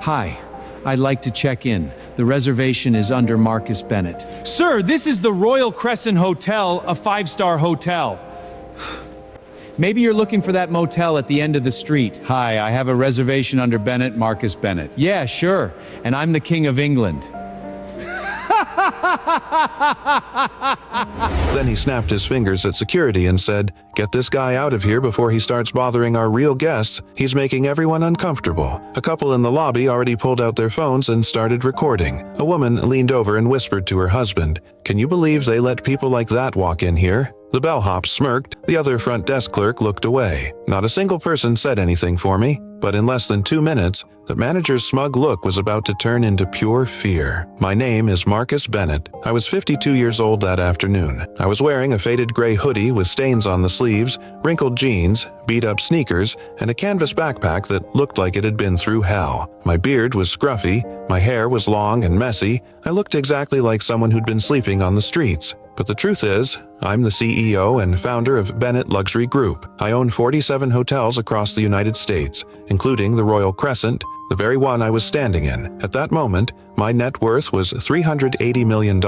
Hi, I'd like to check in. The reservation is under Marcus Bennett. Sir, this is the Royal Crescent Hotel, a 5-star hotel. Maybe you're looking for that motel at the end of the street. Hi, I have a reservation under Bennett, Marcus Bennett. Yeah, sure, and I'm the King of England. Then he snapped his fingers at security and said, "Get this guy out of here before he starts bothering our real guests. He's making everyone uncomfortable." A couple in the lobby already pulled out their phones and started recording. A woman leaned over and whispered to her husband, "Can you believe they let people like that walk in here?" The bellhop smirked. The other front desk clerk looked away. Not a single person said anything for me, but in less than 2 minutes, the manager's smug look was about to turn into pure fear. My name is Marcus Bennett. I was 52 years old that afternoon. I was wearing a faded gray hoodie with stains on the sleeves, wrinkled jeans, beat-up sneakers, and a canvas backpack that looked like it had been through hell. My beard was scruffy, my hair was long and messy. I looked exactly like someone who'd been sleeping on the streets. But the truth is, I'm the CEO and founder of Bennett Luxury Group. I own 47 hotels across the United States, including the Royal Crescent, the very one I was standing in. At that moment, my net worth was $380 million.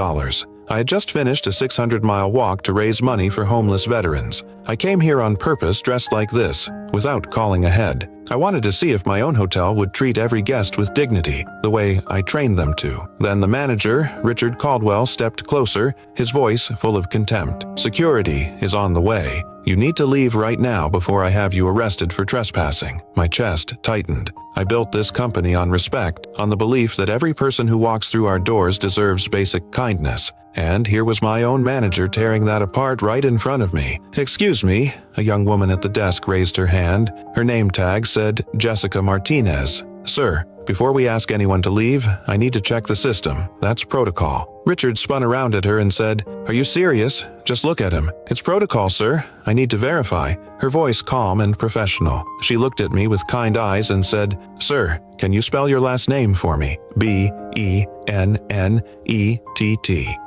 I had just finished a 600-mile walk to raise money for homeless veterans. I came here on purpose dressed like this, without calling ahead. I wanted to see if my own hotel would treat every guest with dignity, the way I trained them to. Then the manager, Richard Caldwell, stepped closer, his voice full of contempt. "Security is on the way. You need to leave right now before I have you arrested for trespassing." My chest tightened. I built this company on respect, on the belief that every person who walks through our doors deserves basic kindness. And here was my own manager tearing that apart right in front of me. "Excuse me," a young woman at the desk raised her hand. Her name tag said Jessica Martinez. "Sir, before we ask anyone to leave, I need to check the system. That's protocol." Richard spun around at her and said, "Are you serious? Just look at him." "It's protocol, sir. I need to verify." Her voice calm and professional. She looked at me with kind eyes and said, "Sir, can you spell your last name for me?" "Bennett."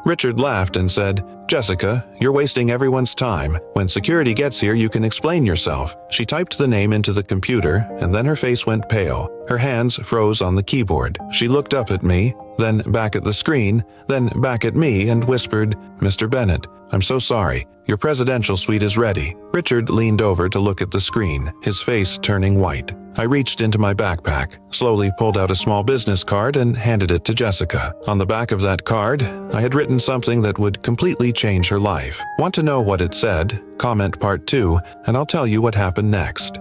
Richard laughed and said, "Jessica, you're wasting everyone's time. When security gets here, you can explain yourself." She typed the name into the computer, and then her face went pale. Her hands froze on the keyboard. She looked up at me, then back at the screen, then back at me and whispered, "Mr. Bennett, I'm so sorry. Your presidential suite is ready." Richard leaned over to look at the screen, his face turning white. I reached into my backpack, slowly pulled out a small business card and handed it to Jessica. On the back of that card, I had written something that would completely change her life. Want to know what it said? Comment part 2, and I'll tell you what happened next.